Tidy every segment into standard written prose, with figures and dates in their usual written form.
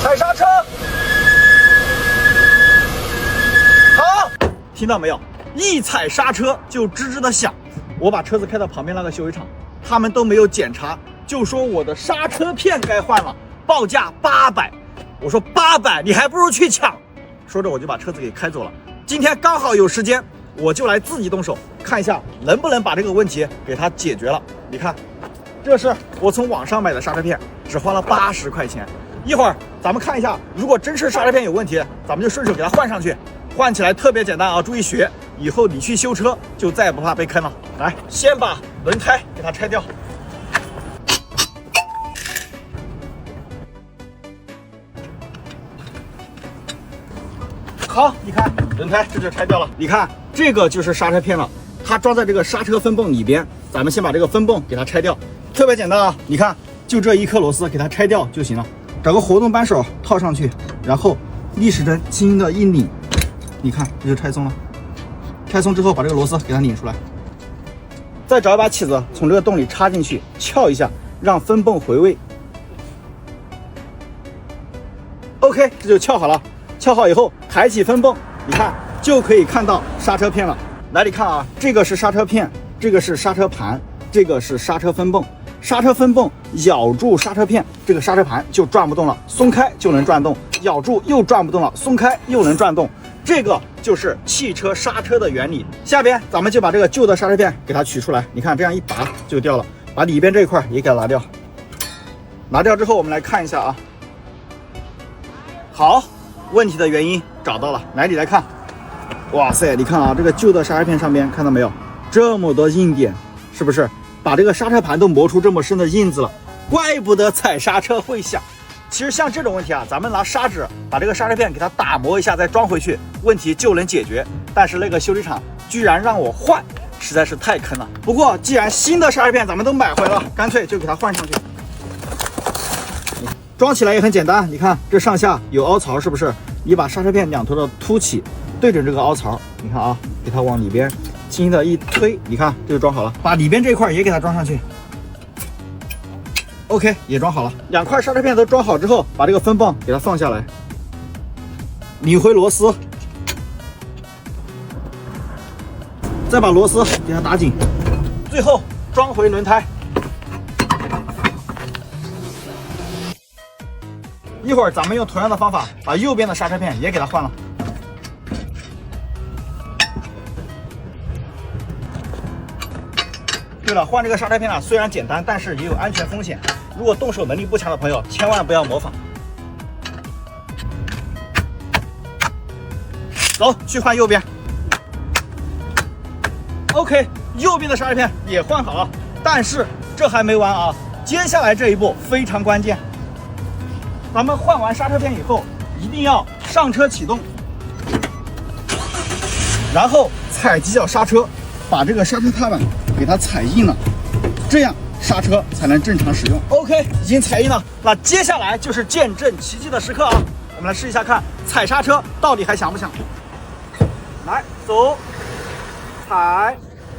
踩刹车。好，听到没有？一踩刹车就吱吱的响。我把车子开到旁边那个修理厂，他们都没有检查，就说我的刹车片该换了，报价800。我说800，你还不如去抢。说着我就把车子给开走了。今天刚好有时间，我就来自己动手看一下能不能把这个问题给它解决了。你看，这是我从网上买的刹车片，只花了80块钱。一会儿咱们看一下，如果真是刹车片有问题，咱们就顺手给它换上去。换起来特别简单啊，注意学，以后你去修车就再也不怕被坑了。来，先把轮胎给它拆掉。好，你看轮胎这就拆掉了。你看这个就是刹车片了，它装在这个刹车分泵里边。咱们先把这个分泵给它拆掉，特别简单啊。你看，就这一颗螺丝给它拆掉就行了。找个活动扳手套上去，然后逆时针轻轻的一拧，你看这就拆松了。拆松之后，把这个螺丝给它拧出来，再找一把起子从这个洞里插进去，撬一下，让分泵回位。OK， 这就撬好了。撬好以后，抬起分泵，你看就可以看到刹车片了。来，你看啊，这个是刹车片，这个是刹车盘，这个是刹车分泵。刹车分泵咬住刹车片，这个刹车盘就转不动了，松开就能转动；咬住又转不动了，松开又能转动。这个就是汽车刹车的原理。下边咱们就把这个旧的刹车片给它取出来，你看这样一拔就掉了。把里边这一块也给它拿掉。拿掉之后，我们来看一下啊。好。问题的原因找到了，来你来看，哇塞，你看啊，这个旧的刹车片上面看到没有，这么多印点，是不是把这个刹车盘都磨出这么深的印子了？怪不得踩刹车会响。其实像这种问题啊，咱们拿砂纸把这个刹车片给它打磨一下，再装回去，问题就能解决。但是那个修理厂居然让我换，实在是太坑了。不过既然新的刹车片咱们都买回了，干脆就给它换上去。装起来也很简单，你看这上下有凹槽，是不是？你把刹车片两头的凸起对准这个凹槽，你看啊，给它往里边轻轻的一推，你看这就装好了。把里边这块也给它装上去。OK， 也装好了。两块刹车片都装好之后，把这个分泵给它放下来，拧回螺丝，再把螺丝给它打紧，最后装回轮胎。一会儿咱们用同样的方法把右边的刹车片也给它换了。对了，换这个刹车片啊，虽然简单，但是也有安全风险。如果动手能力不强的朋友，千万不要模仿。走，去换右边。OK， 右边的刹车片也换好了，但是这还没完啊！接下来这一步非常关键。咱们换完刹车片以后，一定要上车启动，然后踩几脚刹车，把这个刹车踏板给它踩硬了，这样刹车才能正常使用。OK， 已经踩硬了，那接下来就是见证奇迹的时刻啊！我们来试一下看，踩刹车到底还响不响？来，走，踩，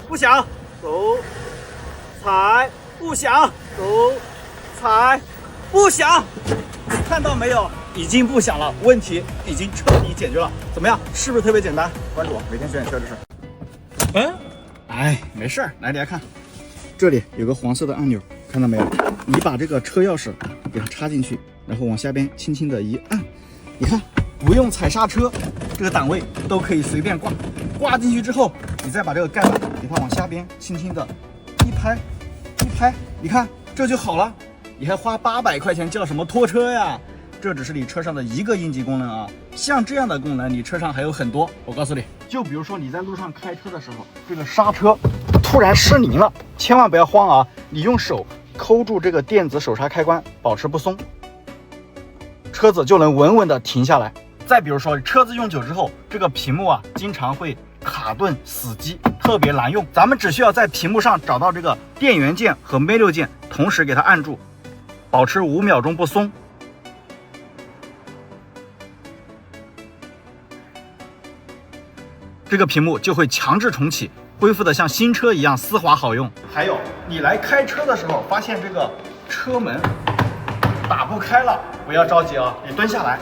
不响，走，踩，不响，走，踩，不响。看到没有？已经不响了，问题已经彻底解决了。怎么样？是不是特别简单？关注我，每天学点车知识。哎，没事儿。来，大家看，这里有个黄色的按钮，看到没有？你把这个车钥匙给它插进去，然后往下边轻轻的一按，你看，不用踩刹车，这个档位都可以随便挂。挂进去之后，你再把这个盖板给它往下边轻轻的一拍，一拍，你看这就好了。你还花800块钱叫什么拖车呀？这只是你车上的一个应急功能啊，像这样的功能你车上还有很多。我告诉你，就比如说你在路上开车的时候，这个刹车突然失灵了，千万不要慌啊！你用手抠住这个电子手刹开关，保持不松，车子就能稳稳的停下来。再比如说车子用久之后，这个屏幕啊经常会卡顿死机，特别难用。咱们只需要在屏幕上找到这个电源键和 menu 键，同时给它按住，保持5秒钟不松。这个屏幕就会强制重启，恢复的像新车一样丝滑好用。还有，你来开车的时候发现这个车门打不开了，不要着急啊，你蹲下来，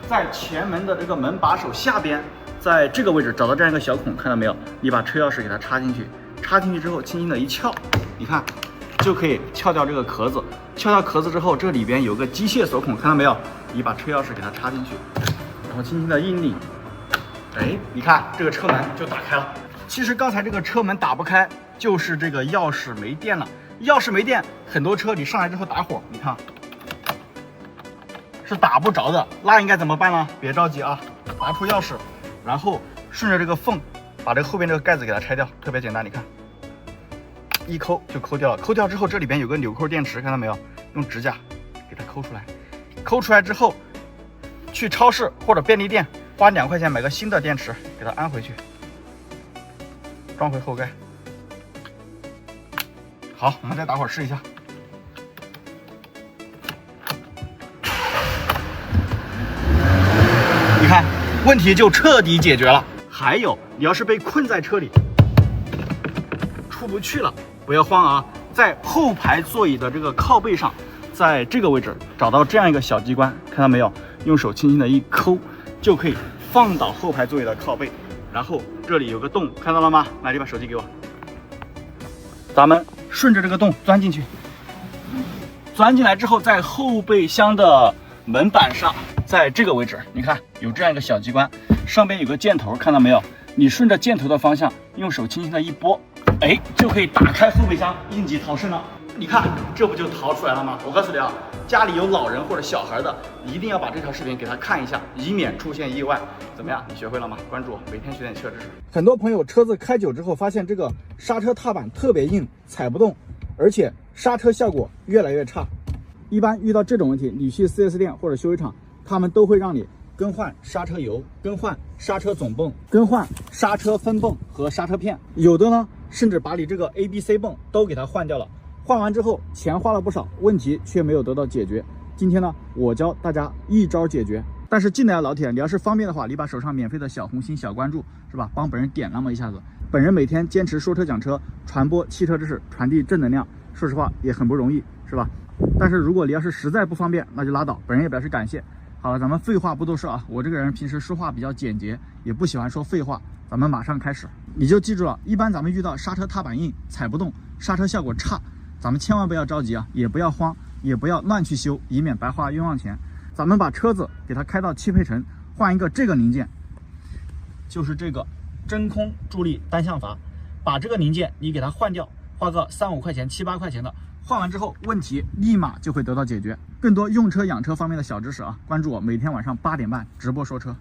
在前门的这个门把手下边，在这个位置找到这样一个小孔，看到没有？你把车钥匙给它插进去，插进去之后轻轻的一撬，你看就可以撬掉这个壳子。撬掉壳子之后，这里边有个机械锁孔，看到没有？你把车钥匙给它插进去，然后轻轻的一拧，哎，你看这个车门就打开了。其实刚才这个车门打不开，就是这个钥匙没电了。钥匙没电，很多车你上来之后打火，你看是打不着的。那应该怎么办呢？别着急啊，拿出钥匙，然后顺着这个缝，把这个后边这个盖子给它拆掉，特别简单。你看，一抠就抠掉了。抠掉之后，这里边有个纽扣电池，看到没有？用指甲给它抠出来。抠出来之后，去超市或者便利店花2块钱买个新的电池，给它安回去，装回后盖。好，我们再打会儿试一下。你看，问题就彻底解决了。还有，你要是被困在车里，出不去了，不要慌啊，在后排座椅的这个靠背上，在这个位置找到这样一个小机关，看到没有？用手轻轻的一抠，就可以放倒后排座椅的靠背。然后这里有个洞，看到了吗？来，你把手机给我。咱们顺着这个洞钻进去，钻进来之后，在后备箱的门板上，在这个位置，你看有这样一个小机关，上边有个箭头，看到没有？你顺着箭头的方向，用手轻轻的一拨，哎，就可以打开后备箱，应急逃生了。你看，这不就逃出来了吗？我告诉你啊，家里有老人或者小孩的，一定要把这条视频给他看一下，以免出现意外。怎么样？你学会了吗？关注我，每天学点车知识。很多朋友车子开久之后，发现这个刹车踏板特别硬，踩不动，而且刹车效果越来越差。一般遇到这种问题，你去 4S 店或者修理厂，他们都会让你更换刹车油、更换刹车总泵、更换刹车分泵和刹车片，有的呢甚至把你这个 ABC 泵都给它换掉了。换完之后钱花了不少，问题却没有得到解决。今天呢，我教大家一招解决。但是进来老铁，你要是方便的话，你把手上免费的小红心、小关注是吧，帮本人点那么一下子。本人每天坚持说车讲车，传播汽车知识，传递正能量，说实话也很不容易，是吧？但是如果你要是实在不方便，那就拉倒，本人也表示感谢。好了，咱们废话不多说啊，我这个人平时说话比较简洁，也不喜欢说废话，咱们马上开始。你就记住了，一般咱们遇到刹车踏板硬、踩不动、刹车效果差，咱们千万不要着急啊，也不要慌，也不要乱去修，以免白花冤枉钱。咱们把车子给它开到汽配城，换一个这个零件，就是这个真空助力单向阀，把这个零件你给它换掉，花个3、5块钱、7、8块钱的，换完之后问题立马就会得到解决。更多用车养车方面的小知识啊，关注我，每天晚上8点半直播说车。